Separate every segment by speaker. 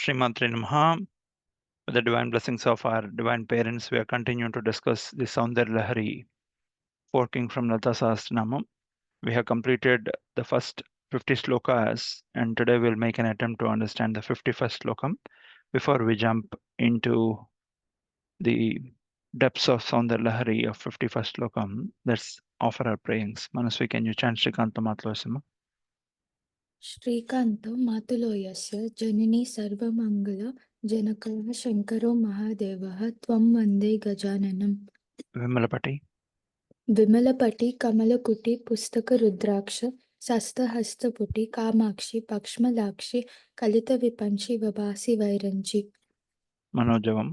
Speaker 1: Srimatre Namaha. With the divine blessings of our divine parents, we are continuing to discuss the Soundarya Lahari, forking from Lata Sahasranamam. We have completed the first 50 slokas, and today we'll make an attempt to understand the 51st slokam before we jump into the depths of Soundarya Lahari of 51st slokam. Let's offer our prayings. Manasvi, can you chant Shrikanta Matlosima?
Speaker 2: श्रीकान्तो मातुलो यस्य जननी सर्वमङ्गल जनकः शङ्करो महादेवः त्वं वन्दे गजाननम्
Speaker 1: Vimalapati.
Speaker 2: विमलपटि कमलकुटि पुस्तकरुद्राक्ष शस्तहस्तपुटि Kamakshi पक्ष्मलाक्षि कलितविपञ्चि वभासि वैरञ्चि
Speaker 1: Manojavam.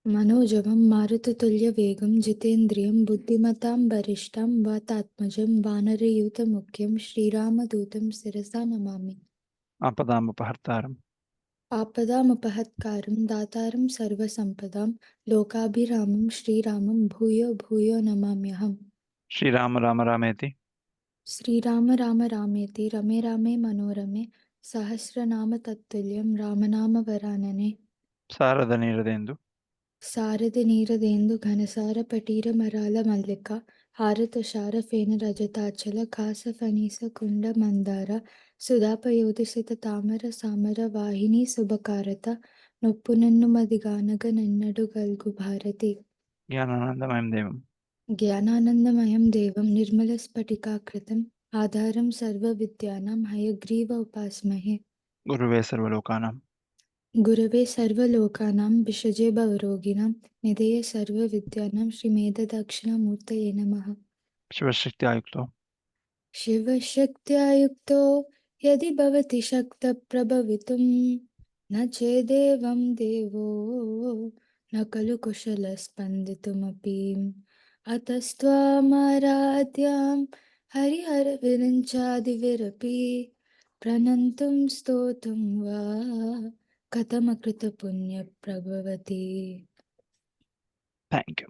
Speaker 2: मनोजवं मारुततुल्यवेगं जितेन्द्रियं बुद्धिमतां वरिष्ठं वातात्मजं वानरयूथमुख्यं श्रीरामदूतं शिरसा Namami
Speaker 1: Apadamapahartaram.
Speaker 2: आपदामपहत्कारं दातारं सर्वसम्पदां लोकाभिरामं श्रीरामं भूयो भूयो नमाम्यहम्
Speaker 1: Sri Rama Rama Rameti.
Speaker 2: Shriram Ram रामेति रमे रामे मनोरमे सहस्रनाम तत्तुल्यं रामनाम वरानने
Speaker 1: Saradhaniradendu.
Speaker 2: सारथिनीरदेन्दु घनसारपटीरमराल मल्लिका हारतुषारफेन रजताचल खासफणीसकुण्ड मन्दार सुधापयोधिसित तामर सामर वाहिनी शुभकारत नొప్పునన్నుమదిగానగ నన్నడుగల్గు భారతి
Speaker 1: Jnananandamaయం Devam.
Speaker 2: ज्ञानानन्दमयं देवं निर्मलस्फटिकाकृतिम् आधारं सर्वविद्यानां हयग्रीव उपास्महे
Speaker 1: Guruve Sarvalokanam.
Speaker 2: गुरवे सर्वलोकानां विषजे भवरोगिणां निधये सर्वविद्यानां श्रीमेधदक्षिणामूर्तये नमः
Speaker 1: Shivashakti Ayukto.
Speaker 2: शिवशक्त्या युक्तो यदि भवति शक्तप्रभवितुं न चेदेवं देवो न खलु कुशलस्पन्दितुमपि अतस्त्वामाराध्यां हरिहरविरञ्चादिभिरपि प्रणन्तुं स्तोतुं वा कथमकृतपुण्यप्रभवति
Speaker 1: Thank you.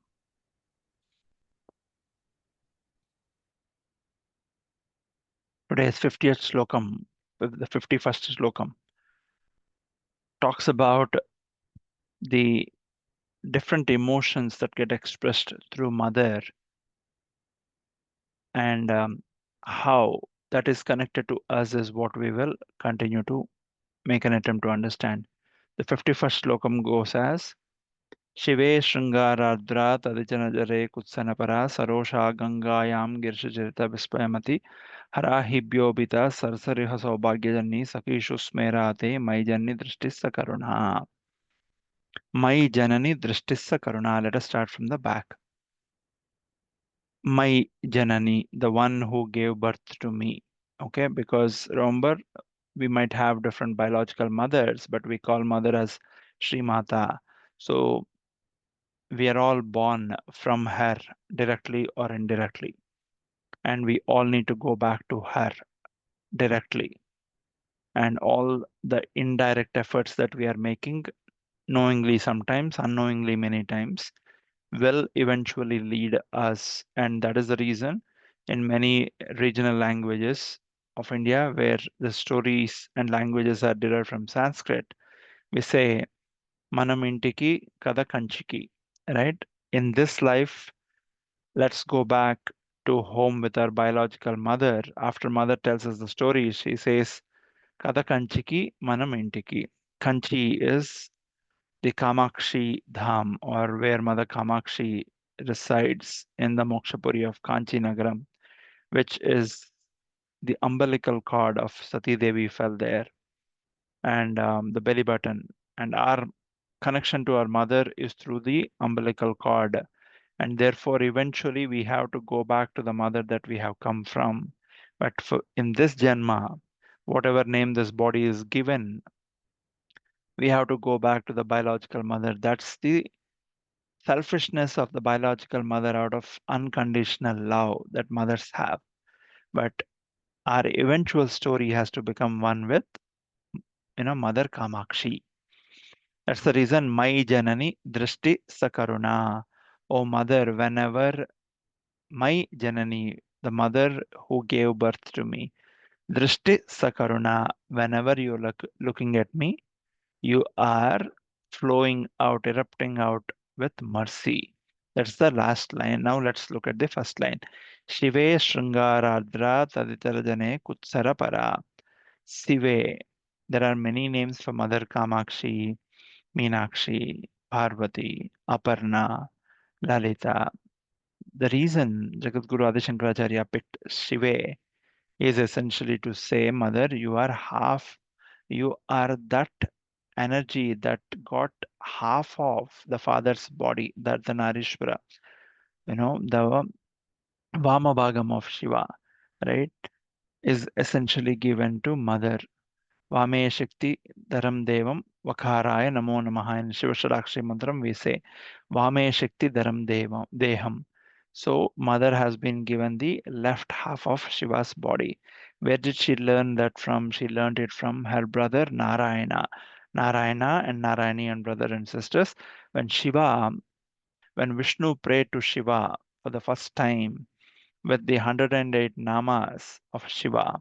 Speaker 1: Today's 50th slokam, the 51st slokam, talks about the different emotions that get expressed through mother and how that is connected to us is what we will continue to make an attempt to understand. The 51st slokam goes as Shive Shringaradra Tadijanajare Kutsanapara Sarosha Gangayam Girshajirita Vispayamati Harahibyobita Sarsariha Saubhagyajanni Sakishu Smerate Maijanni Drishtissa Karuna. Mai Janani Drishtissa Karuna. Let us start from the back. Mai Janani, the one who gave birth to me. Okay, because remember, we might have different biological mothers, but we call mother as Sri Mata. So we are all born from her directly or indirectly, and we all need to go back to her directly. And all the indirect efforts that we are making, knowingly sometimes, unknowingly many times, will eventually lead us. And that is the reason in many regional languages of India, where the stories and languages are derived from Sanskrit, we say Manam intiki kada kanchiki, right? In this life, let's go back to home with our biological mother. After mother tells us the story, she says, Kada Kanchiki Manam Intiki. Kanchi is the Kamakshi Dham, or where Mother Kamakshi resides in the Mokshapuri of Kanchi Nagaram, which is the umbilical cord of Sati Devi fell there, and the belly button. And our connection to our mother is through the umbilical cord. And therefore, eventually, we have to go back to the mother that we have come from. But in this Janma, whatever name this body is given, we have to go back to the biological mother. That's the selfishness of the biological mother out of unconditional love that mothers have. But our eventual story has to become one with, Mother Kamakshi. That's the reason, Mai Janani Drishti Sakaruna. Oh, mother, whenever my Janani, the mother who gave birth to me, Drishti Sakaruna, whenever you're looking at me, You are flowing out, erupting out with mercy. That's the last line. Now let's look at the first line. Shive Shringaradra Taditarajane Kutsara Para. Sive. There are many names for Mother Kamakshi, Meenakshi, Parvati, Aparna, Lalita. The reason Jagadguru Adi Shankaracharya picked Shive is essentially to say, Mother, you are that energy that got half of the father's body, that the Narishwara, the Vamabhagam of Shiva, right, is essentially given to Mother. Vame Shakti Dharam Devam Vakaraya Namo Namaha. In Shiva Shadakshi Mantram, we say Vame Shakti Dharam Devam Deham. So, Mother has been given the left half of Shiva's body. Where did she learn that from? She learned it from her brother Narayana. Narayana and Narayanian brother and sisters. When when Vishnu prayed to Shiva for the first time with the 108 namas of Shiva,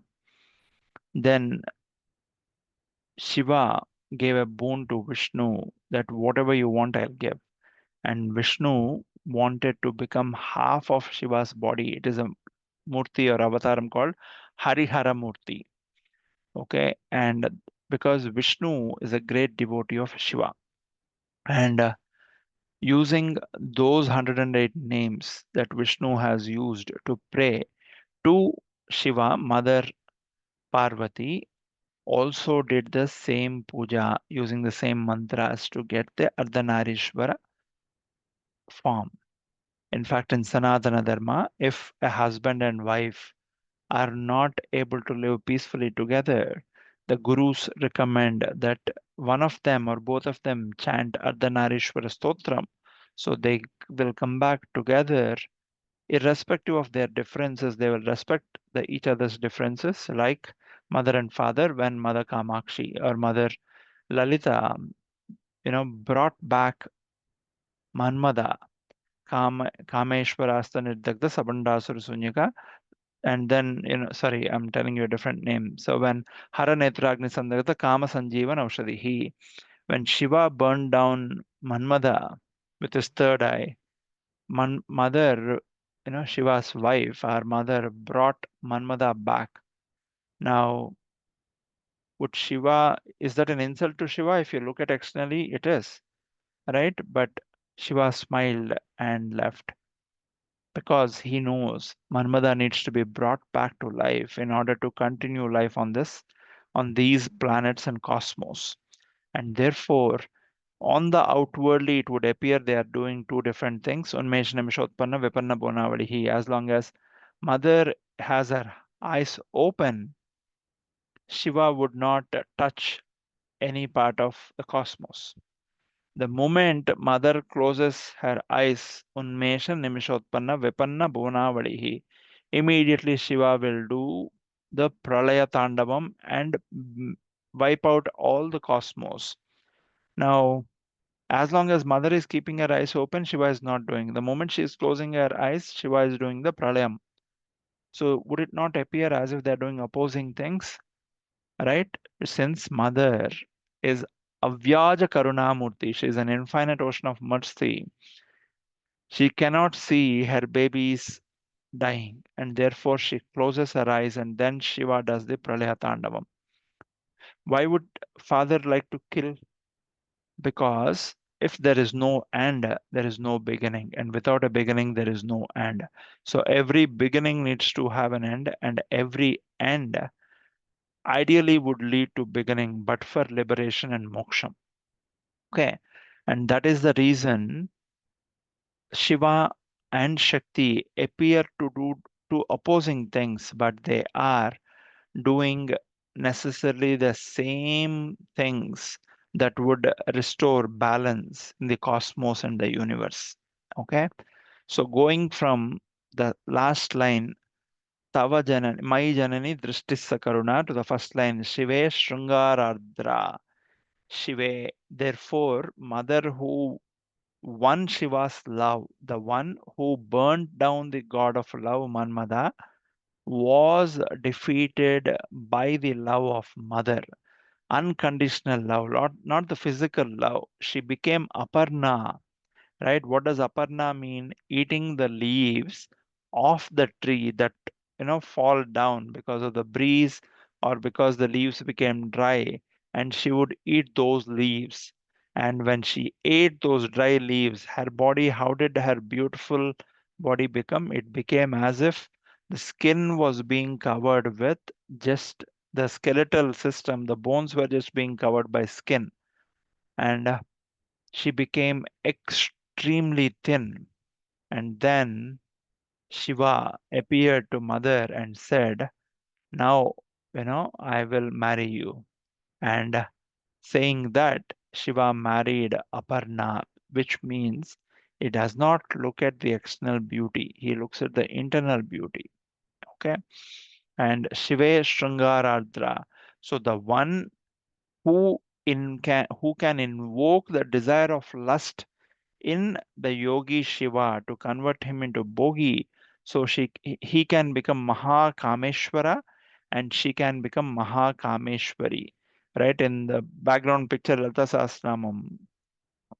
Speaker 1: then Shiva gave a boon to Vishnu that whatever you want, I'll give. And Vishnu wanted to become half of Shiva's body. It is a murti or avataram called Harihara Murti. Okay. And because Vishnu is a great devotee of Shiva, and using those 108 names that Vishnu has used to pray to Shiva, Mother Parvati also did the same puja using the same mantras to get the Ardhanarishvara form. In fact, in Sanatana Dharma, if a husband and wife are not able to live peacefully together, the gurus recommend that one of them or both of them chant Ardhanarishvara Stotram so they will come back together irrespective of their differences. They will respect each other's differences, like mother and father when Mother Kamakshi or Mother Lalita, brought back Manmada, Kameshwarasta Nirdagda Sabandasura Sunyaka, and then, sorry, I'm telling you a different name. So when Hara Netragni Sandagata Kama Sanjeevan Aushadhi, when Shiva burned down Manmada with his third eye, mother, Shiva's wife, our mother, brought Manmada back. Now, is that an insult to Shiva? If you look at externally, it is, right? But Shiva smiled and left because he knows Manmada needs to be brought back to life in order to continue life on these planets and cosmos. And therefore, on the outwardly, it would appear they are doing two different things. Unmeshana Mishotpanna Vipanna Bonavalihi. As long as Mother has her eyes open, Shiva would not touch any part of the cosmos. The moment Mother closes her eyes, Unmesha Nimishotpanna Vipanna Bhunavalihi, immediately Shiva will do the Pralaya Tandavam and wipe out all the cosmos. Now, as long as Mother is keeping her eyes open, Shiva is not doing. The moment she is closing her eyes, Shiva is doing the Pralayam. So, would it not appear as if they're doing opposing things? Right? Since Mother is Avyaja Karunamurti, she is an infinite ocean of mercy. She cannot see her babies dying, and therefore she closes her eyes, and then Shiva does the Pralaya Tandavam. Why would Father like to kill? Because if there is no end, there is no beginning, and without a beginning, there is no end. So every beginning needs to have an end, and every end ideally would lead to beginning, but for liberation and moksha. Okay, and that is the reason Shiva and Shakti appear to do two opposing things, but they are doing necessarily the same things that would restore balance in the cosmos and the universe. Okay, so going from the last line, Tava Janani, My Janani Dristissa Karuna, to the first line, Shive Shrungarardra. Shive, therefore, mother who won Shiva's love, the one who burned down the god of love, Manmada, was defeated by the love of mother. unconditional love, not the physical love. She became Aparna, right? What does Aparna mean? Eating the leaves of the tree that fall down because of the breeze or because the leaves became dry, and she would eat those leaves. And when she ate those dry leaves, her body, how did her beautiful body become? It became as if the skin was being covered with just the skeletal system, the bones were just being covered by skin. And she became extremely thin. And then Shiva appeared to mother and said, now, I will marry you. And saying that, Shiva married Aparna, which means he does not look at the external beauty, he looks at the internal beauty. Okay. And Shiva Shringaradra. So the one who can invoke the desire of lust in the yogi Shiva to convert him into Bogi, so he can become Mahakameshwara and she can become Mahakameshwari. Right in the background picture, Lata Sahasranamam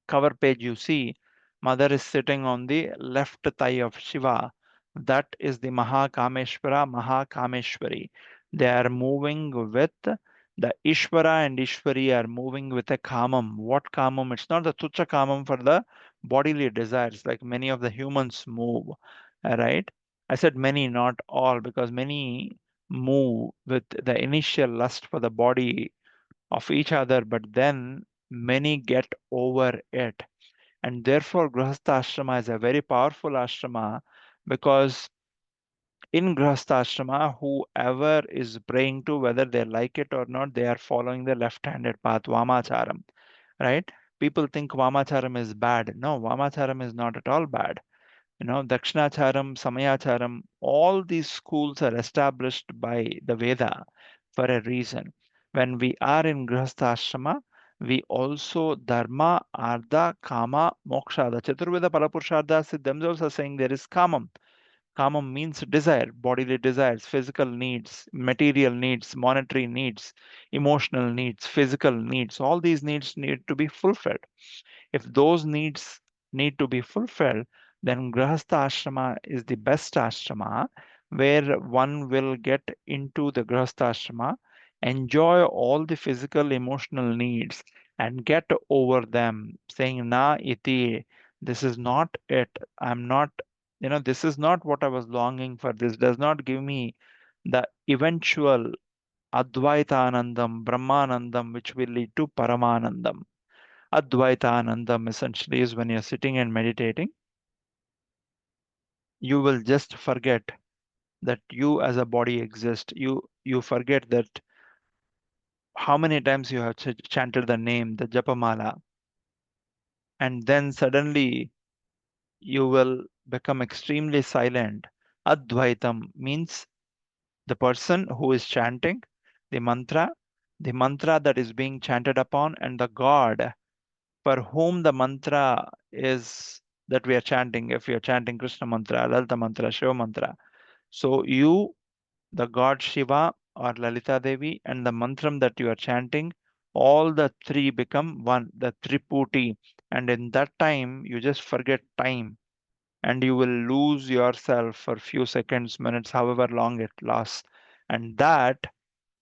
Speaker 1: cover page, you see mother is sitting on the left thigh of Shiva. That is the Mahakameshwara, Mahakameshwari. They are moving with the Ishvara and Ishwari are moving with a Kamam. What Kamam? It's not the Tucha Kamam for the bodily desires like many of the humans move. Right? I said many, not all, because many move with the initial lust for the body of each other, but then many get over it. And therefore, Grihastha Ashrama is a very powerful ashrama because in Grihastha Ashrama, whoever is praying to, whether they like it or not, they are following the left handed path, Vamacharam, right? People think Vamacharam is bad. No, Vamacharam is not at all bad. Dakshinacharam, Samayacharam, all these schools are established by the Veda for a reason. When we are in Grihastha Ashrama, we also Dharma, Artha, Kama, Moksha. The Chaturveda Palapurusharthas themselves are saying there is Kamam. Kamam means desire, bodily desires, physical needs, material needs, monetary needs, emotional needs, physical needs. All these needs need to be fulfilled. If those needs need to be fulfilled, then Grihastha Ashrama is the best ashrama where one will get into the Grihastha Ashrama, enjoy all the physical, emotional needs, and get over them, saying, Na iti, this is not it. I'm not, this is not what I was longing for. This does not give me the eventual Advaitanandam, Brahmanandam, which will lead to Paramanandam. Advaitanandam essentially is when you're sitting and meditating, you will just forget that you as a body exist. You forget that how many times you have chanted the name, the Japamala, and then suddenly you will become extremely silent. Advaitam means the person who is chanting the the mantra that is being chanted upon, and the God for whom the mantra is that we are chanting. If we are chanting Krishna mantra, Lalita mantra, Shiva mantra, so you, the god Shiva or Lalita Devi, and the mantram that you are chanting, all the three become one, the Triputi. And in that time, you just forget time and you will lose yourself for few seconds, minutes, however long it lasts. And that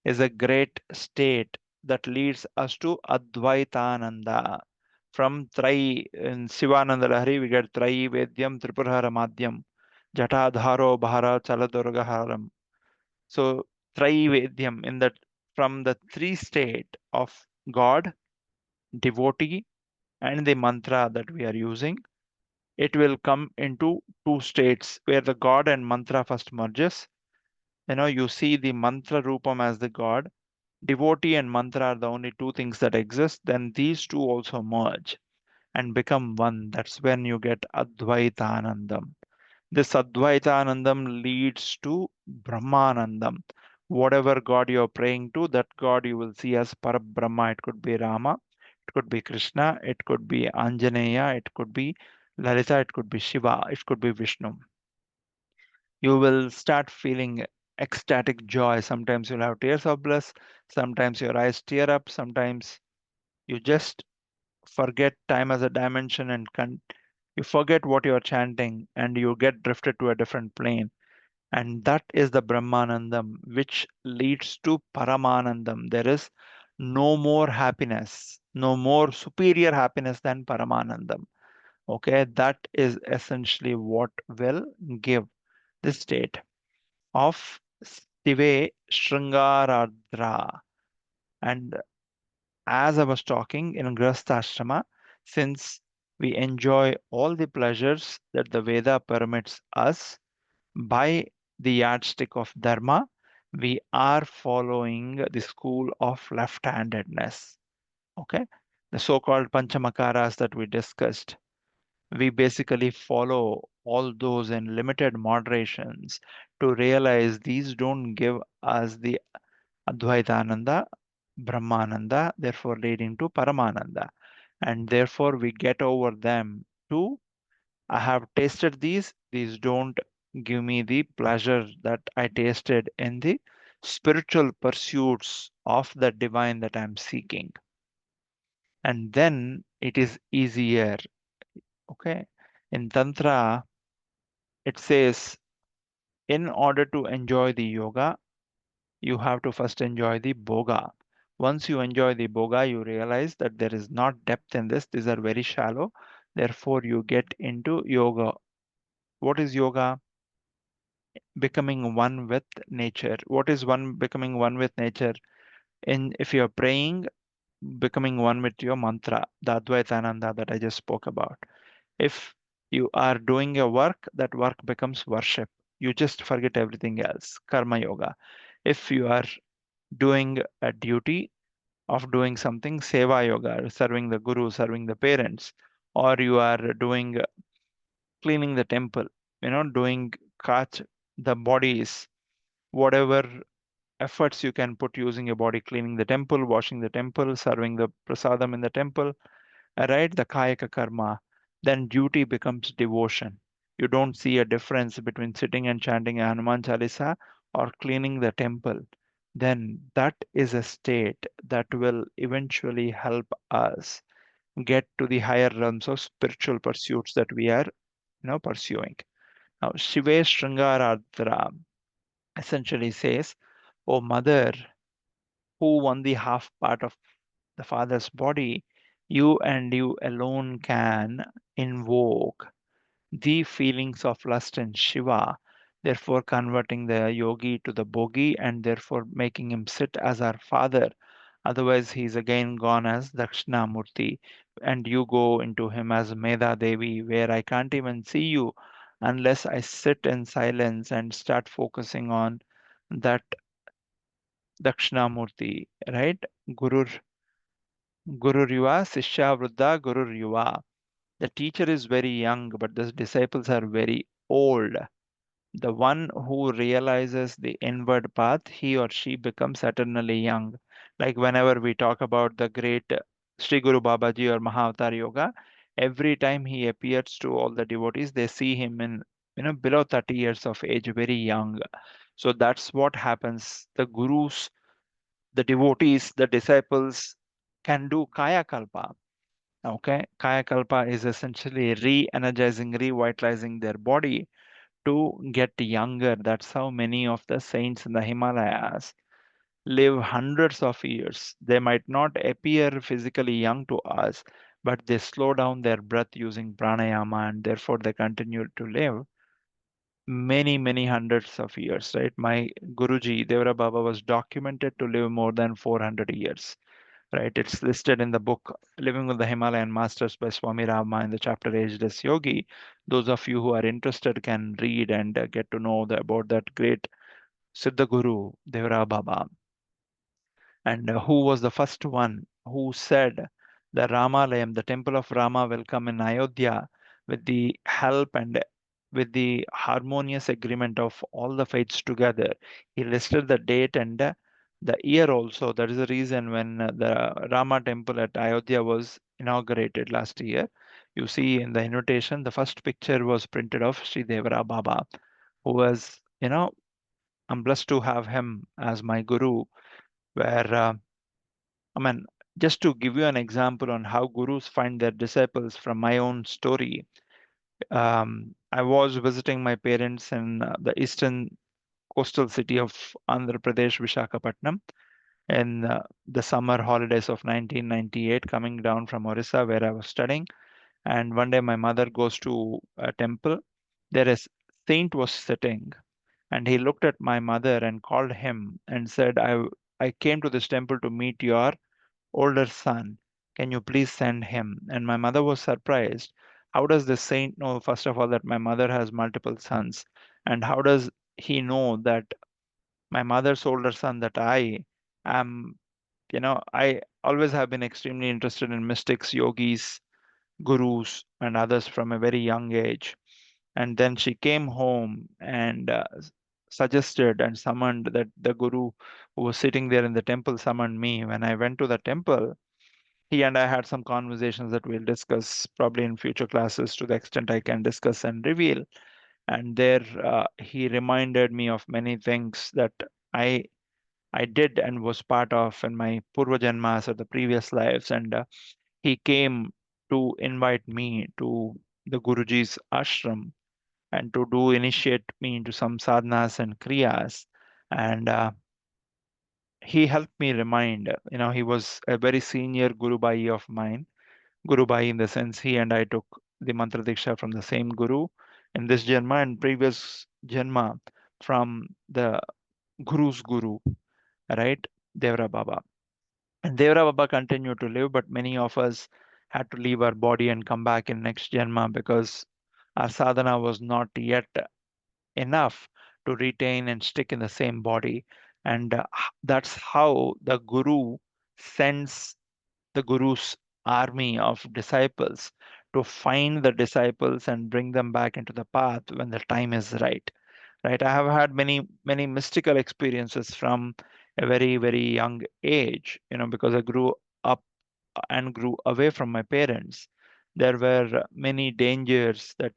Speaker 1: is a great state that leads us to Advaitananda. From Trai in Sivananda Lahari, we get Trai Vedyam Tripurhara Madhyam Jatadharo Bhara Chaladurgaharam. So Trai Vedyam in that from the three state of God, devotee, and the mantra that we are using, it will come into two states where the God and mantra first merges. You see the mantra rupam as the God, devotee and mantra are the only two things that exist, then these two also merge and become one. That's when you get Advaitanandam. This Advaitanandam leads to Brahmanandam. Whatever God you're praying to, that God you will see as Parabrahma. It could be Rama, it could be Krishna, it could be Anjaneya, it could be Lalita, it could be Shiva, it could be Vishnu. You will start feeling ecstatic joy. Sometimes you'll have tears of bliss, sometimes your eyes tear up, sometimes you just forget time as a dimension and you forget what you're chanting and you get drifted to a different plane. And that is the Brahmanandam, which leads to Paramanandam. There is no more happiness, no more superior happiness than Paramanandam. Okay, that is essentially what will give this state of Sive Shringaradra. And as I was talking in Grasthashrama, since we enjoy all the pleasures that the Veda permits us by the yardstick of Dharma, we are following the school of left handedness. Okay, the so called Panchamakaras that we discussed, we basically follow all those in limited moderations to realize these don't give us the Advaitananda, Brahmananda, therefore leading to Paramananda. And therefore we get over them to I have tasted these don't give me the pleasure that I tasted in the spiritual pursuits of the divine that I'm seeking. And then it is easier. Okay. In Tantra, it says in order to enjoy the yoga, you have to first enjoy the boga. Once you enjoy the boga, you realize that there is not depth in this. These are very shallow. Therefore, you get into yoga. What is yoga? Becoming one with nature. What is one becoming one with nature? In if you're praying, becoming one with your mantra, the Advaitananda that I just spoke about. If you are doing your work, that work becomes worship. You just forget everything else. Karma yoga. If you are doing a duty of doing something, seva yoga, serving the guru, serving the parents, or you are doing cleaning the temple, doing kach, the bodies, whatever efforts you can put using your body, cleaning the temple, washing the temple, serving the prasadam in the temple, right? The kayaka karma, then duty becomes devotion. You don't see a difference between sitting and chanting a Hanuman Chalisa or cleaning the temple. Then that is a state that will eventually help us get to the higher realms of spiritual pursuits that we are, pursuing. Now, Shive Shringaradra essentially says, "O mother, who won the half part of the father's body, you and you alone can invoke the feelings of lust in Shiva, therefore converting the yogi to the bogi and therefore making him sit as our father. Otherwise, he's again gone as Dakshinamurti, and you go into him as Meda Devi, where I can't even see you unless I sit in silence and start focusing on that Dakshinamurti, right? Guru Guru Yuva, Sishya Vruddha, Guru Yuva. The teacher is very young, but the disciples are very old. The one who realizes the inward path, he or she becomes eternally young. Like whenever we talk about the great Sri Guru Babaji or Mahavatar Yoga, every time he appears to all the devotees, they see him in below 30 years of age, very young. So that's what happens. The gurus, the devotees, the disciples can do kaya kalpa. Okay, kaya kalpa is essentially re-energizing, revitalizing their body to get younger. That's how many of the saints in the Himalayas live hundreds of years. They might not appear physically young to us, but they slow down their breath using pranayama and therefore they continue to live many, many hundreds of years, right? My Guruji, Devara Baba, was documented to live more than 400 years, right? It's listed in the book Living with the Himalayan Masters by Swami Rama in the chapter Ageless Yogi. Those of you who are interested can read and get to know about that great Siddha Guru, Devara Baba. And who was the first one who said the Ramalayam, the temple of Rama, will come in Ayodhya with the help and with the harmonious agreement of all the faiths together. He listed the date and the year also. That is the reason when the Rama temple at Ayodhya was inaugurated last year. You see in the invitation, the first picture was printed of Sri Devara Baba, who was, I'm blessed to have him as my guru. Where I mean, just to give you an example on how gurus find their disciples from my own story. I was visiting my parents in the eastern coastal city of Andhra Pradesh, Vishakhapatnam, in the summer holidays of 1998, coming down from Orissa, where I was studying. And one day, my mother goes to a temple. There is saint was sitting, and he looked at my mother and called him and said, I came to this temple to meet your older son. Can you please send him?" And my mother was surprised. How does the saint know, first of all, that my mother has multiple sons? And how does he know that my mother's older son, that I am, I always have been extremely interested in mystics, yogis, gurus, and others from a very young age. And then she came home and suggested and summoned that the guru who was sitting there in the temple summoned me. When I went to the temple, he and I had some conversations that we'll discuss probably in future classes to the extent I can discuss and reveal. And there, he reminded me of many things that I I did and was part of in my purva janmas or the previous lives. And he came to invite me to the Guruji's ashram and to do initiate me into some sadhanas and kriyas. And he helped me remind, he was a very senior Guru Bhai of mine. Guru Bhai in the sense he and I took the mantra diksha from the same Guru in this Janma and previous Janma from the Guru's Guru, right? Devra Baba. And Devra Baba continued to live, but many of us had to leave our body and come back in next Janma because our sadhana was not yet enough to retain and stick in the same body. And that's how the Guru sends the Guru's army of disciples to find the disciples and bring them back into the path when the time is right. Right. I have had many mystical experiences from a very young age, because I grew up and grew away from my parents. There were many dangers that,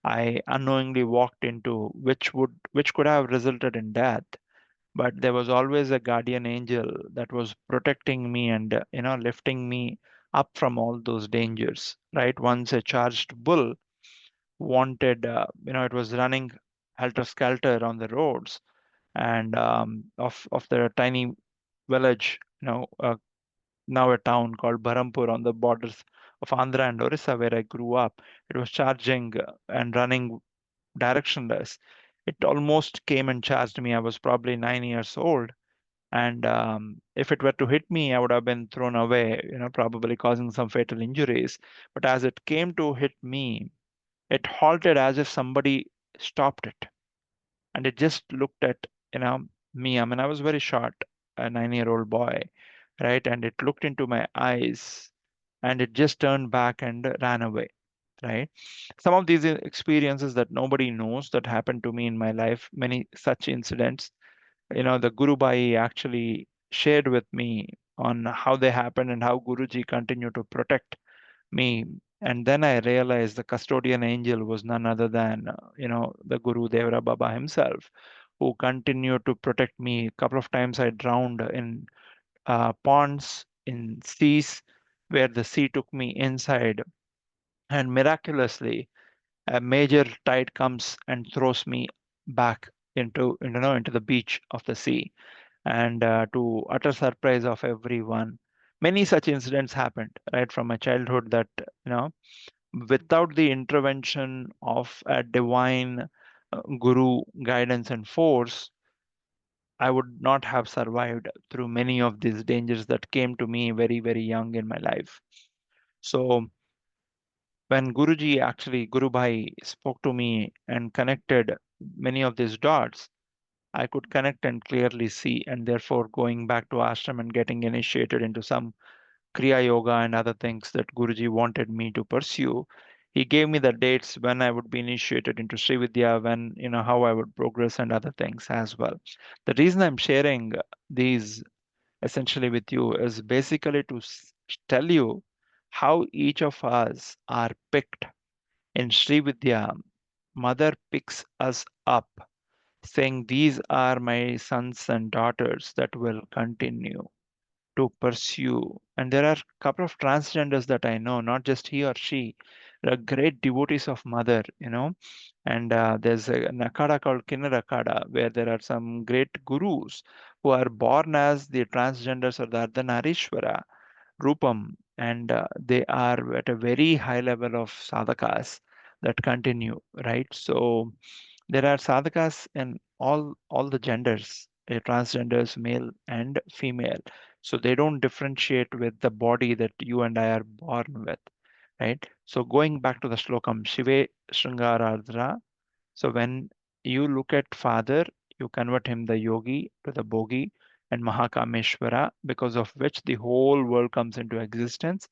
Speaker 1: I unknowingly walked into, which could have resulted in death. But there was always a guardian angel that was protecting me and lifting me up from all those dangers. Right. Once a charged bull wanted, it was running helter skelter on the roads and of the tiny village, now a town called Barampur on the borders of Andhra and Orissa, where I grew up. It was charging and running directionless. It almost came and charged me. I was probably 9 years old. And if it were to hit me, I would have been thrown away, probably causing some fatal injuries. But as it came to hit me, it halted as if somebody stopped it. And it just looked at, me. I mean, I was very short, a 9-year-old boy, right? And it looked into my eyes and it just turned back and ran away, right? Some of these experiences that nobody knows that happened to me in my life, many such incidents, the Guru Bhai actually shared with me on how they happened and how Guruji continued to protect me. And then I realized the custodian angel was none other than, the Guru Devra Baba himself, who continued to protect me. A couple of times I drowned in ponds, in seas, where the sea took me inside. And miraculously, a major tide comes and throws me back into the beach of the sea. And to utter surprise of everyone, many such incidents happened right from my childhood that, without the intervention of a divine guru guidance and force, I would not have survived through many of these dangers that came to me very young in my life. So when Guruji actually, Guru Bhai, spoke to me and connected many of these dots, I could connect and clearly see, and therefore going back to ashram and getting initiated into some Kriya Yoga and other things that Guruji wanted me to pursue. He gave me the dates when I would be initiated into Sri Vidya, when, how I would progress and other things as well. The reason I'm sharing these essentially with you is basically to tell you how each of us are picked in Sri Vidya. Mother picks us up saying, "These are my sons and daughters that will continue to pursue." And there are a couple of transgenders that I know, not just he or she. There are great devotees of Mother, and there's an akada called Kinnar Akada, where there are some great gurus who are born as the transgenders or the Ardhanarishwara, Dhoopam, and they are at a very high level of sadhakas that continue, right? So there are sadhakas in all the genders, transgenders, male and female. So they don't differentiate with the body that you and I are born with, right? So going back to the slokam, Shive Shringaradra. So when you look at Father, you convert him the yogi to the bogi and Mahakameshwara, because of which the whole world comes into existence.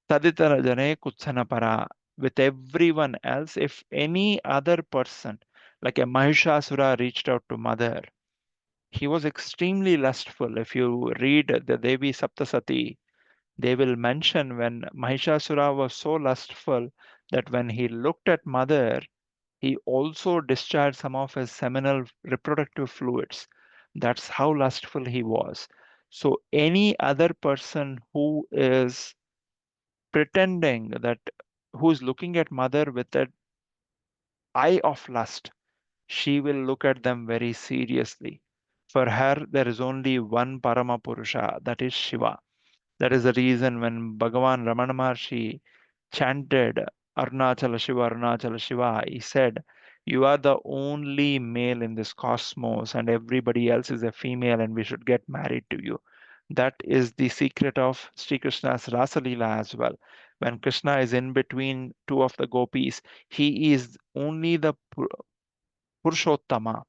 Speaker 1: Taditara jane kutsana para. With everyone else, if any other person, like a Mahishasura reached out to Mother, he was extremely lustful. If you read the Devi Saptasati, they will mention when Mahishasura was so lustful that when he looked at Mother, he also discharged some of his seminal reproductive fluids. That's how lustful he was. So, any other person who is pretending that, who is looking at Mother with that eye of lust, she will look at them very seriously. For her, there is only one Parama Purusha, that is Shiva. That is the reason when Bhagavan Ramana Maharshi chanted Arunachala Shiva, Arunachala Shiva, he said, "You are the only male in this cosmos, and everybody else is a female, and we should get married to you." That is the secret of Sri Krishna's Rasa Leela as well. When Krishna is in between two of the gopis, he is only the Purushottama,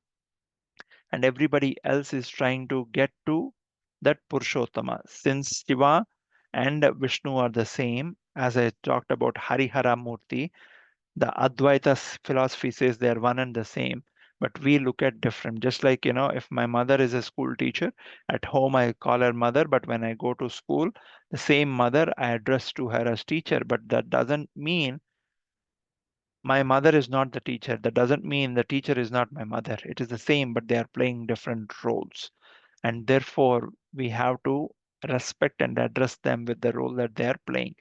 Speaker 1: and everybody else is trying to get to that Purushottama. Since Shiva and Vishnu are the same, as I talked about Harihara Murti, the Advaita philosophy says they are one and the same, but we look at different. Just like, if my mother is a school teacher, at home I call her mother, but when I go to school, the same mother I address to her as teacher, but that doesn't mean my mother is not the teacher. That doesn't mean the teacher is not my mother. It is the same, but they are playing different roles. And therefore, we have to respect and address them with the role that they are playing.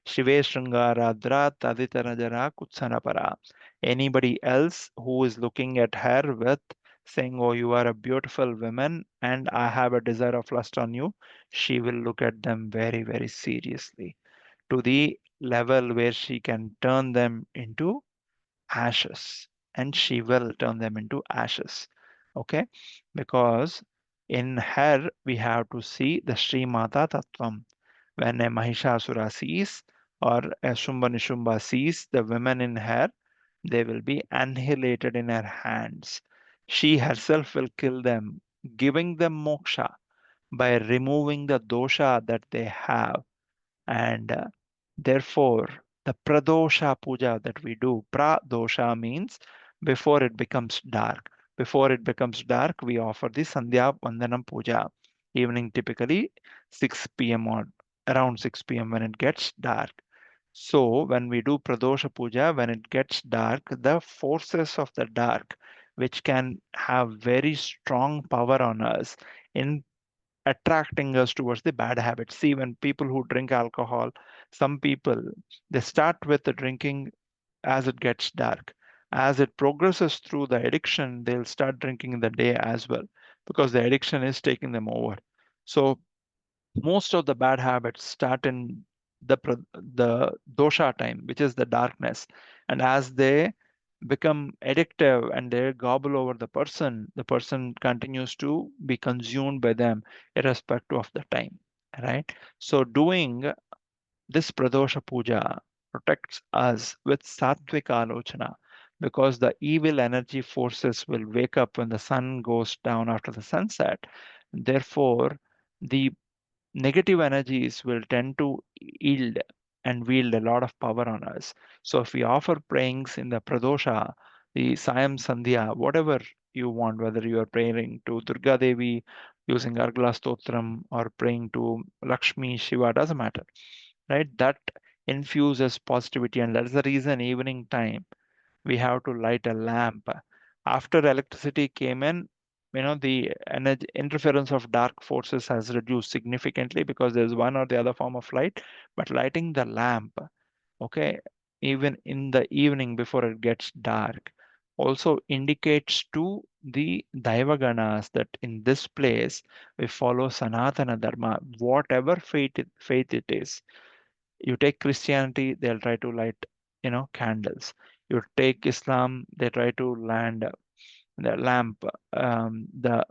Speaker 1: Shive Shringaradra Taditanajara Kutsanapara. Anybody else who is looking at her with saying, "Oh, you are a beautiful woman and I have a desire of lust on you," she will look at them very, very seriously, to the level where she can turn them into ashes, and she will turn them into ashes. Okay, because in her we have to see the Sri Mata Tattvam. When a Mahishasura sees, or a Shumba Nishumba sees the women in her, they will be annihilated in her hands. She herself will kill them, giving them moksha by removing the dosha that they have. And therefore, the pradosha puja that we do, pradosha means before it becomes dark. Before it becomes dark, we offer the Sandhya Vandanam puja. Evening, typically 6 p.m. or around 6 p.m. when it gets dark. So, when we do pradosha puja, when it gets dark, the forces of the dark, which can have very strong power on us in attracting us towards the bad habits. See, when people who drink alcohol, some people, they start with the drinking as it gets dark. As it progresses through the addiction, they'll start drinking in the day as well, because the addiction is taking them over. So most of the bad habits start in the dosha time, which is the darkness, and as they become addictive and they gobble over the person continues to be consumed by them irrespective of the time, right? So doing this pradosha puja protects us with sattvika alochana, because the evil energy forces will wake up when the sun goes down after the sunset. Therefore, the negative energies will tend to yield and wield a lot of power on us. So if we offer prayings in the Pradosha, the Sayam Sandhya, whatever you want, whether you are praying to Durga Devi using Argala Stotram or praying to Lakshmi, Shiva, doesn't matter, right? That infuses positivity, and that's the reason evening time we have to light a lamp After electricity came in, the energy interference of dark forces has reduced significantly because there's one or the other form of light. But lighting the lamp, okay, even in the evening before it gets dark, also indicates to the Daivaganas that in this place we follow Sanatana Dharma, whatever faith it is. You take Christianity, they'll try to light, candles. You take Islam, they try to land the lamp, the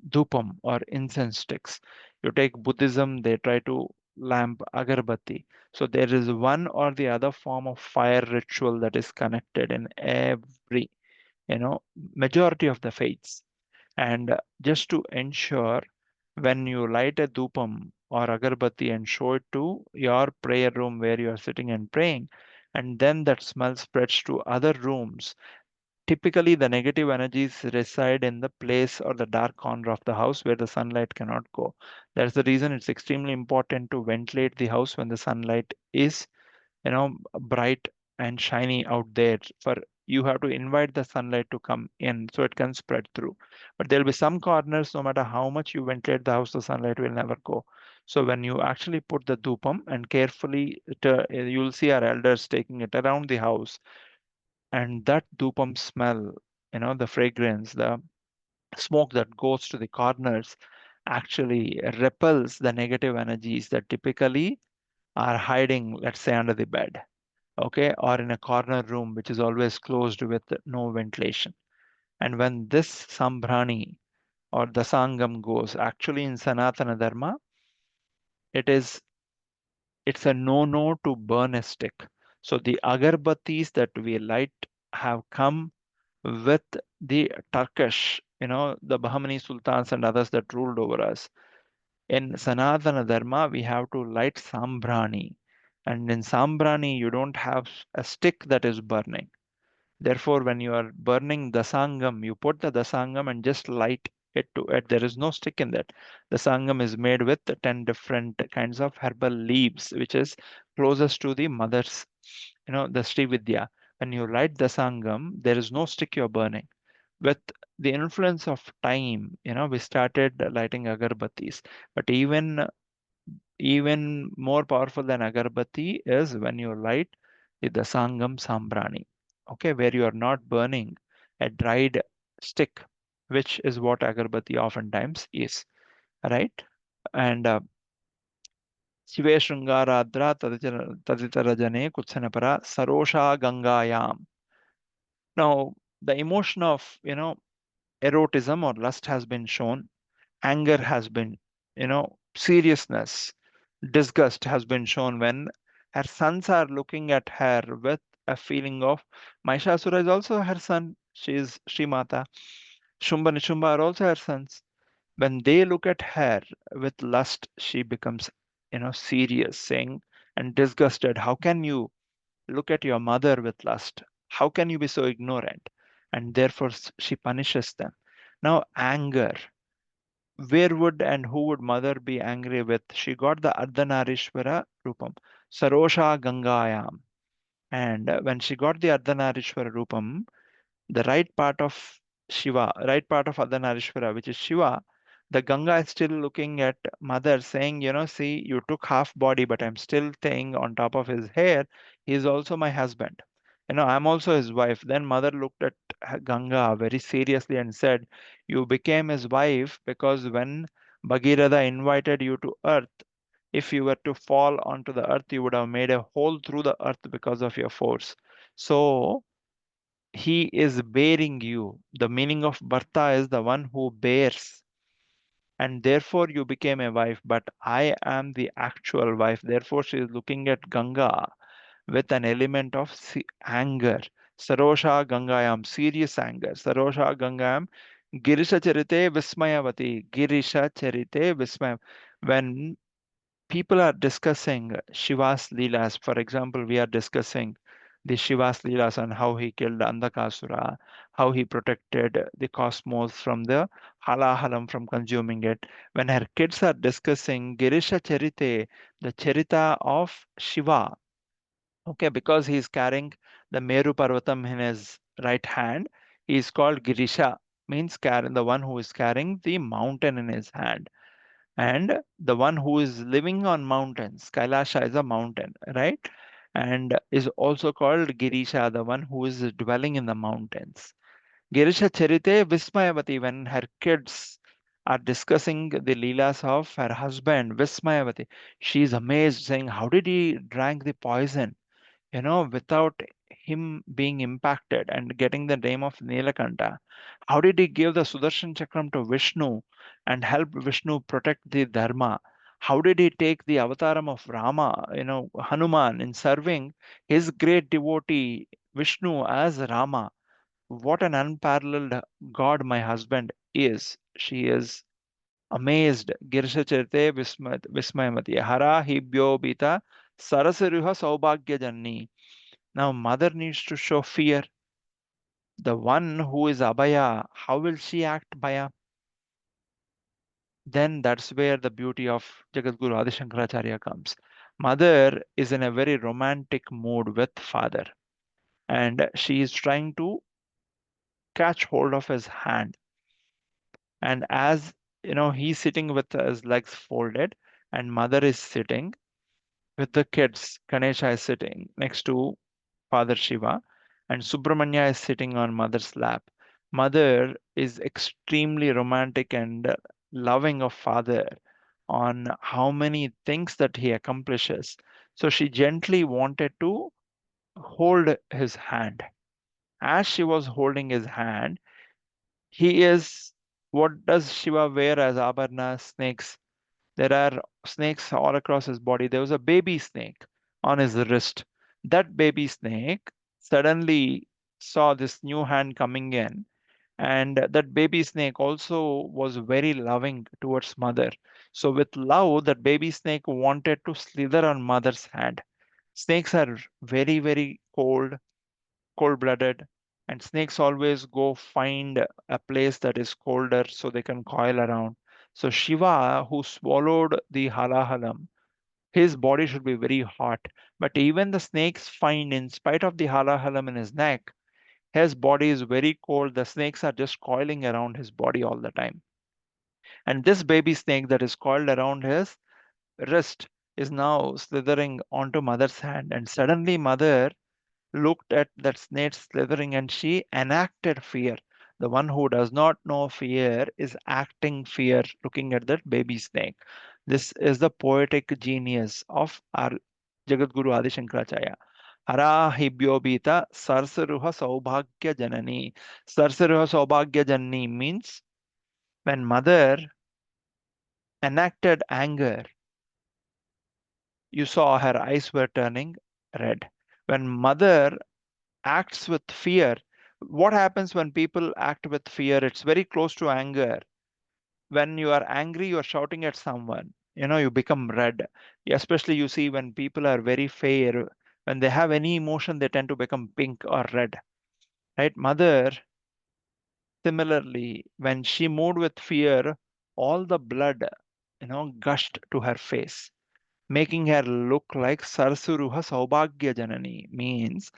Speaker 1: Dhoopam or incense sticks. You take Buddhism, they try to lamp agarbatti. So there is one or the other form of fire ritual that is connected in every, majority of the faiths. And just to ensure, when you light a Dhoopam or agarbatti and show it to your prayer room where you are sitting and praying, and then that smell spreads to other rooms. Typically, the negative energies reside in the place or the dark corner of the house where the sunlight cannot go. That's the reason it's extremely important to ventilate the house when the sunlight is, bright and shiny out there. For you have to invite the sunlight to come in so it can spread through. But there'll be some corners, no matter how much you ventilate the house, the sunlight will never go. So when you actually put the dhupam and carefully, you'll see our elders taking it around the house, and that dhupam smell, the fragrance, the smoke that goes to the corners actually repels the negative energies that typically are hiding, let's say, under the bed, okay, or in a corner room which is always closed with no ventilation. And when this sambrani or the sangam goes, actually in Sanatana Dharma, it is it's a no-no to burn a stick. So the agarbattis that we light have come with the Turkish, the Bahmani sultans and others that ruled over us. In Sanatana Dharma, we have to light sambrani. And in sambrani, you don't have a stick that is burning. Therefore, when you are burning dasangam, you put the dasangam and just light it to it. There is no stick in that. The sangam is made with 10 different kinds of herbal leaves, which is closest to the mother's, the Sri Vidya. When you light the sangam, there is no stick you're burning. With the influence of time, we started lighting agarbattis. But even more powerful than agarbatti is when you light the dasangam sambrani, okay, where you are not burning a dried stick, which is what agarbatti oftentimes is, right? And शिवे शृंगाराद्रा तदितरजने कुत्सनपरा sarosha gangayam. Now, the emotion of, erotism or lust has been shown, anger has been, seriousness, disgust has been shown when her sons are looking at her with a feeling of Mahishasura is also her son. She is Srimata. Shumba Nishumba are also her sons. When they look at her with lust, she becomes, serious, saying and disgusted. How can you look at your mother with lust? How can you be so ignorant? And therefore, she punishes them. Now, anger. Where would and who would mother be angry with? She got the Ardhanarishwara Rupam, Sarosha Gangayam. And when she got the Ardhanarishwara Rupam, the right part of Shiva, right part of Ardhanarishwara, which is Shiva, the Ganga is still looking at mother saying, see, you took half body, but I'm still staying on top of his hair. He is also my husband. I'm also his wife. Then mother looked at Ganga very seriously and said, you became his wife because when Bhagirath invited you to earth, if you were to fall onto the earth, you would have made a hole through the earth because of your force. So he is bearing you. The meaning of Bharta is the one who bears, and therefore you became a wife. But I am the actual wife. Therefore, she is looking at Ganga with an element of anger. Sarosha Gangayam, serious anger. Sarosha Gangayam, Girisha Charite Vismayavati. Girisha Charite Vismayam. When people are discussing Shiva's Leelas. For example, we are discussing the Shiva's Leelas and how he killed Andakasura, how he protected the cosmos from the halahalam from consuming it. When her kids are discussing Girisha Charite, the Charita of Shiva, okay, because he is carrying the Meru Parvatam in his right hand, He is called Girisha, means carrying the one who is carrying the mountain in his hand. And the one who is living on mountains, Kailasha is a mountain, right? And is also called Girisha, the one who is dwelling in the mountains. Girisha Charite Vismayavati, when her kids are discussing the leelas of her husband, Vismayavati, she is amazed, saying, how did he drank the poison, without him being impacted and getting the name of Nilakanta? How did he give the Sudarshan Chakram to Vishnu and help Vishnu protect the Dharma? How did he take the avataram of Rama, Hanuman, in serving his great devotee Vishnu as Rama? What an unparalleled God my husband is. She is amazed. Girisha Charite Vismayamati. Hara Hibyo Bita Sarasiruha Saubhagya Janni. Now, mother needs to show fear. The one who is Abhaya, how will she act Bhaya? Then that's where the beauty of Jagadguru Adi Shankaracharya comes. Mother is in a very romantic mood with father, and she is trying to catch hold of his hand. And as he's sitting with his legs folded, and mother is sitting with the kids. Ganesha is sitting next to Father Shiva, and Subramanya is sitting on mother's lap. Mother is extremely romantic and loving of father on how many things that he accomplishes. So she gently wanted to hold his hand. As she was holding his hand, he is, what does Shiva wear as Abharna? Snakes. There are snakes all across his body. There was a baby snake on his wrist. That baby snake suddenly saw this new hand coming in, and that baby snake also was very loving towards mother. So, with love, that baby snake wanted to slither on mother's hand. Snakes are very, very cold blooded, and snakes always go find a place that is colder so they can coil around. So Shiva, who swallowed the halahalam, his body should be very hot. But even the snakes find, in spite of the halahalam in his neck, his body is very cold. The snakes are just coiling around his body all the time. And this baby snake that is coiled around his wrist is now slithering onto mother's hand. And suddenly mother looked at that snake slithering, and she enacted fear. The one who does not know fear is acting fear looking at that baby snake. This is the poetic genius of our Jagadguru Adi Shankaracharya. Hara Hibyobita Sarsaruha Saubhagya Janani. Sarsaruha Saubhagya Janani means when mother enacted anger, you saw her eyes were turning red. When mother acts with fear, what happens when people act with fear? It's very close to anger. When you are angry, you are shouting at someone, you become red. Especially you see when people are very fair, when they have any emotion, they tend to become pink or red, right? Mother, similarly, when she moved with fear, all the blood, gushed to her face, making her look like Sarsuruha Saubhagya Janani, means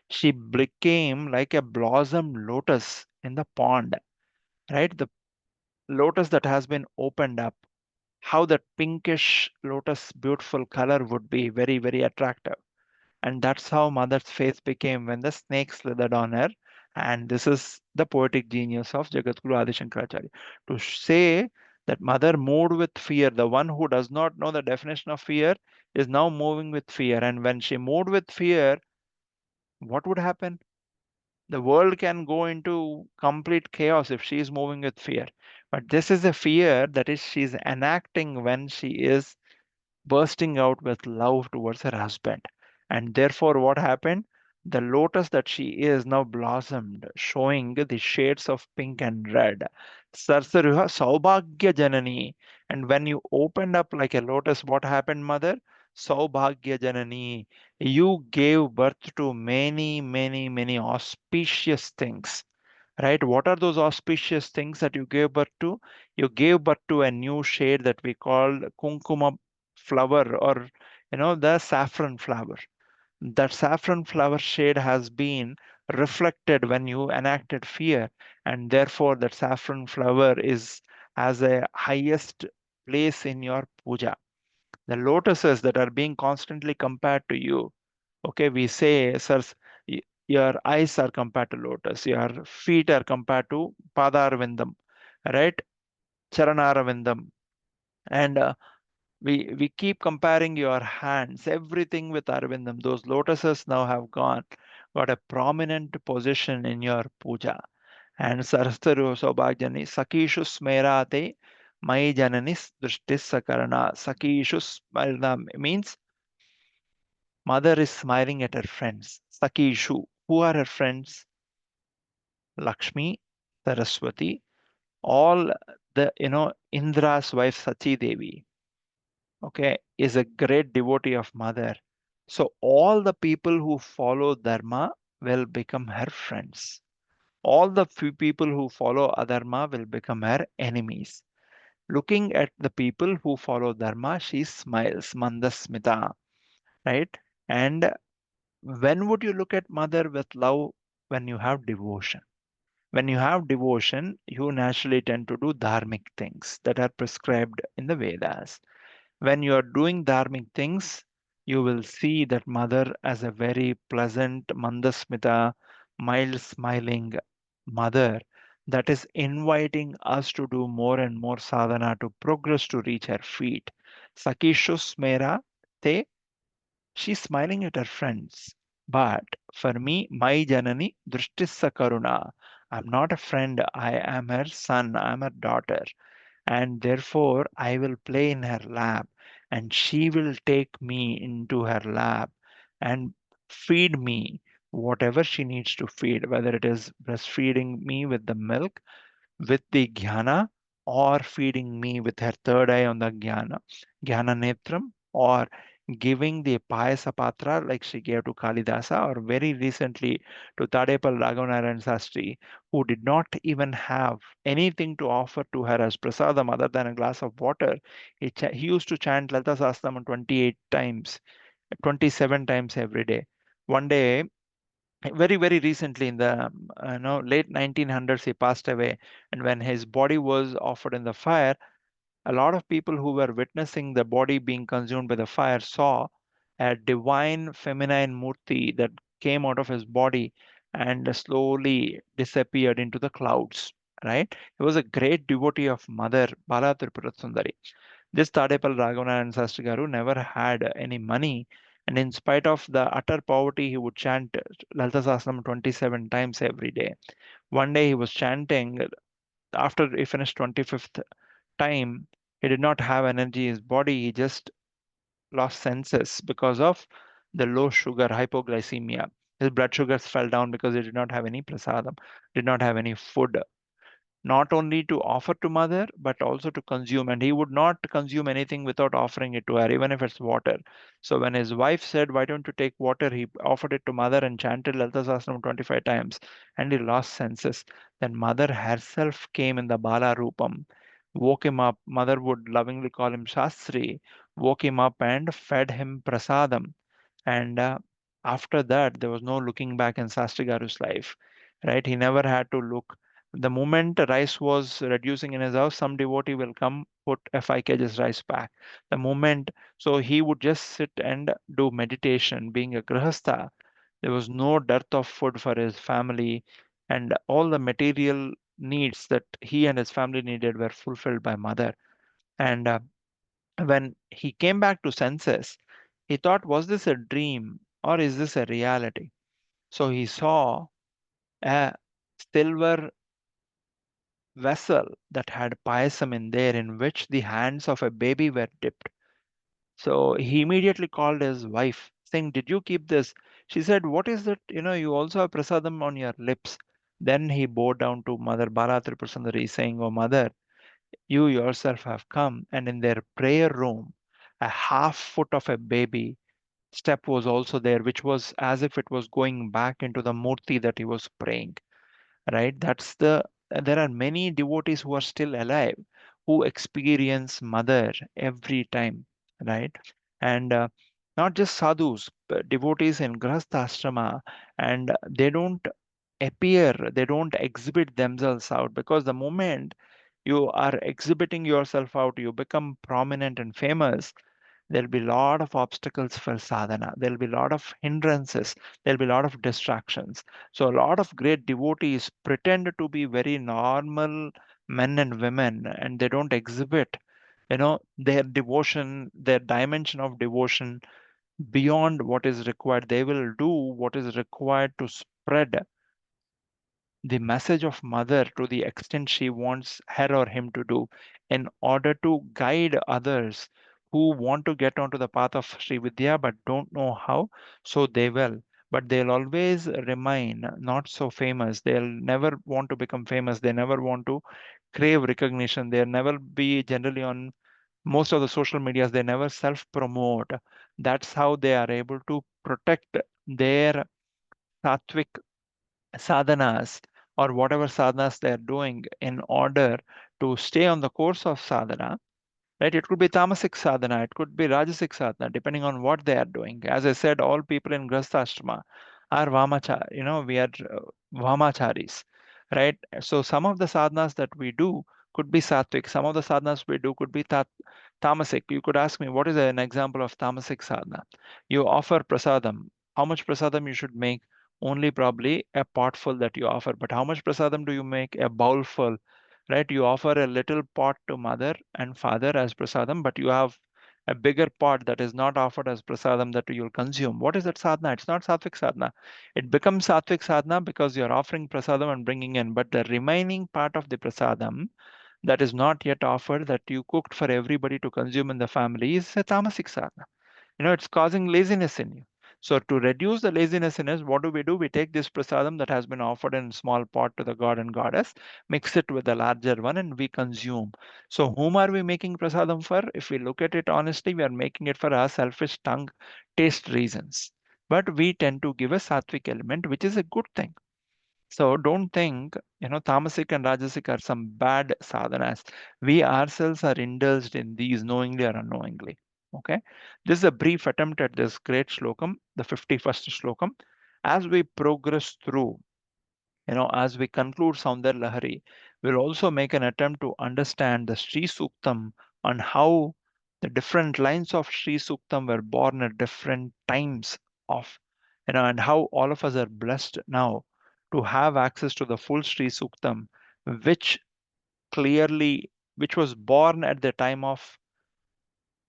Speaker 1: she became like a blossom lotus in the pond, right? The lotus that has been opened up. How that pinkish lotus, beautiful color would be very, very attractive. And that's how mother's face became when the snake slithered on her. And this is the poetic genius of Jagadguru Adi Shankaracharya. To say that mother moved with fear, the one who does not know the definition of fear is now moving with fear. And when she moved with fear, what would happen? The world can go into complete chaos if she is moving with fear. But this is a fear that is she's enacting when she is bursting out with love towards her husband. And therefore, what happened? The lotus that she is now blossomed, showing the shades of pink and red. Sarsaruha Saubhagya Janani. And when you opened up like a lotus, what happened, mother? Saubhagya Janani. You gave birth to many, many, many auspicious things, right? What are those auspicious things that you gave birth to? You gave birth to a new shade that we call kunkuma flower, or the saffron flower. That saffron flower shade has been reflected when you enacted fear, and therefore that saffron flower is as a highest place in your puja. The lotuses that are being constantly compared to you. Okay, we say, sir, your eyes are compared to lotus, your feet are compared to padarvindam, right? Charanaravindam. And we keep comparing your hands, everything with Arvindam. Those lotuses now have got a prominent position in your puja. And Sarastaru Saubhagjani, Sakishu Smerate, Mai Jananis Drishtis Sakarana. Sakishu Smerna means mother is smiling at her friends. Sakishu, who are her friends? Lakshmi, Saraswati, all Indra's wife Sachi Devi, okay, is a great devotee of mother. So all the people who follow Dharma will become her friends. All the few people who follow Adharma will become her enemies. Looking at the people who follow Dharma, she smiles, Mandasmita, right? And when would you look at mother with love? When you have devotion. When you have devotion, you naturally tend to do dharmic things that are prescribed in the Vedas. When you are doing dharmic things, you will see that mother as a very pleasant, mandasmita, mild smiling mother that is inviting us to do more and more sadhana to progress to reach her feet. Sakishus mera te, she's smiling at her friends. But for me, my janani drishtissa karuna. I'm not a friend, I am her son, I'm her daughter, and therefore I will play in her lap, and she will take me into her lap and feed me whatever she needs to feed, whether it is breastfeeding me with the milk, with the jnana, or feeding me with her third eye on the jnana netram, or giving the payasa patra like she gave to Kalidasa, or very recently to Tadepal Raghunaran Sastri, who did not even have anything to offer to her as prasadam other than a glass of water. He used to chant Lalita Sahasranam 28 times, 27 times every day. One day, very recently in the late 1900s, he passed away, and when his body was offered in the fire, a lot of people who were witnessing the body being consumed by the fire saw a divine feminine murti that came out of his body and slowly disappeared into the clouds, right? He was a great devotee of mother Bala Tripura Sundari. This Tadepal Raghunaran Sastri Garu never had any money, and in spite of the utter poverty, he would chant Lalita Sahasranam 27 times every day. One day he was chanting, after he finished 25th time, he did not have energy in his body, he just lost senses because of the low sugar, hypoglycemia. His blood sugars fell down because he did not have any prasadam, did not have any food, not only to offer to mother but also to consume, and he would not consume anything without offering it to her, even if it's water. So when his wife said, why don't you take water, he offered it to mother and chanted Lalita Sahasranam 25 times, and he lost senses. Then mother herself came in the Bala Rupam, woke him up. Mother would lovingly call him Shastri, woke him up and fed him prasadam. And after that, there was no looking back in Sastri Garu's life, right? He never had to look. The moment rice was reducing in his house, some devotee will come put a 5 kgs rice back. The moment, so he would just sit and do meditation. Being a grihastha, there was no dearth of food for his family, and all the material needs that he and his family needed were fulfilled by mother. And when he came back to senses, he thought, was this a dream or is this a reality? So he saw a silver vessel that had payasam in there, in which the hands of a baby were dipped. So he immediately called his wife, saying, did you keep this? She said, what is that? You also have prasadam on your lips. Then he bowed down to Mother Bala Tripurasundari, saying, oh, Mother, you yourself have come. And in their prayer room, a half foot of a baby step was also there, which was as if it was going back into the murti that he was praying, right? There are many devotees who are still alive who experience mother every time, right? And not just sadhus, but devotees in grahastha ashrama, and they don't appear, they don't exhibit themselves out, because the moment you are exhibiting yourself out, you become prominent and famous, there'll be a lot of obstacles for sadhana. There'll be a lot of hindrances. There'll be a lot of distractions. So a lot of great devotees pretend to be very normal men and women, and they don't exhibit, their devotion, their dimension of devotion beyond what is required. They will do what is required to spread the message of mother to the extent she wants her or him to do, in order to guide others who want to get onto the path of Sri Vidya but don't know how. So they will, but they'll always remain not so famous. They'll never want to become famous. They never want to crave recognition. They'll never be generally on most of the social medias. They never self promote. That's how they are able to protect their sattvic sadhanas, or whatever sadhanas they are doing, in order to stay on the course of sadhana, right? It could be tamasic sadhana, it could be rajasic sadhana, depending on what they are doing. As I said, all people in grasthashrama are vamachar, we are vamacharis, right? So some of the sadhanas that we do could be sattvic, some of the sadhanas we do could be tamasic. You could ask me, what is an example of tamasic sadhana? You offer prasadam. How much prasadam you should make? Only probably a potful that you offer. But how much prasadam do you make? A bowlful, right? You offer a little pot to mother and father as prasadam, but you have a bigger pot that is not offered as prasadam that you'll consume. What is that sadhana? It's not sattvic sadhana. It becomes sattvic sadhana because you're offering prasadam and bringing in, but the remaining part of the prasadam that is not yet offered, that you cooked for everybody to consume in the family, is a tamasic sadhana. It's causing laziness in you. So to reduce the laziness in us, what do? We take this prasadam that has been offered in small pot to the god and goddess, mix it with the larger one, and we consume. So whom are we making prasadam for? If we look at it honestly, we are making it for our selfish tongue taste reasons. But we tend to give a sattvic element, which is a good thing. So don't think, tamasic and rajasic are some bad sadhanas. We ourselves are indulged in these knowingly or unknowingly. Okay. This is a brief attempt at this great slokam, the 51st slokam. As we progress through, as we conclude Soundarya Lahari, we'll also make an attempt to understand the Sri Suktam, on how the different lines of Sri Suktam were born at different times of, and how all of us are blessed now to have access to the full Sri Suktam, which which was born at the time of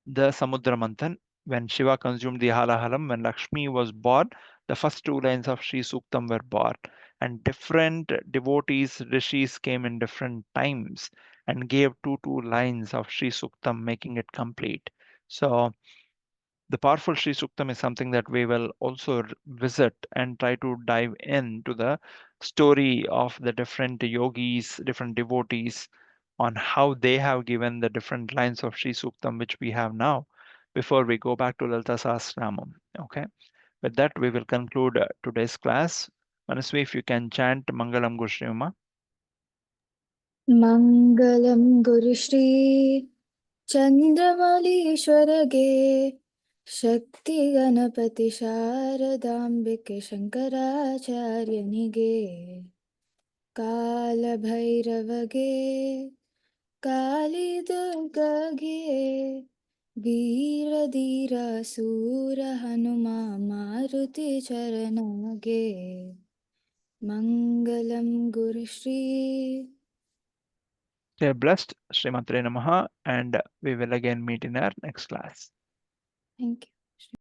Speaker 1: the Samudra Manthan, when Shiva consumed the Halahalam, when Lakshmi was born, the first two lines of Sri Suktam were born. And different devotees, rishis came in different times and gave two lines of Sri Suktam, making it complete. So the powerful Sri Suktam is something that we will also visit and try to dive into the story of the different yogis, different devotees, on how they have given the different lines of Sri Suktam which we have now, before we go back to Lalita Sahasranamam. Okay. With that, we will conclude today's class. Manasvi, if you can chant Mangalam Gushrima.
Speaker 2: मङ्गलं गुरुश्री चन्द्रमौलीश्वरगे शक्तिगणपति शारदाम्बिके शङ्कराचार्यनिगे कालभैरवगे कालीदुर्गगे वीरधीरसूरहनुमा मारुतिचरणगे मङ्गलं Gurushree.
Speaker 1: Stay blessed, Srimatre Namaha, and we will again meet in our next class.
Speaker 2: Thank you.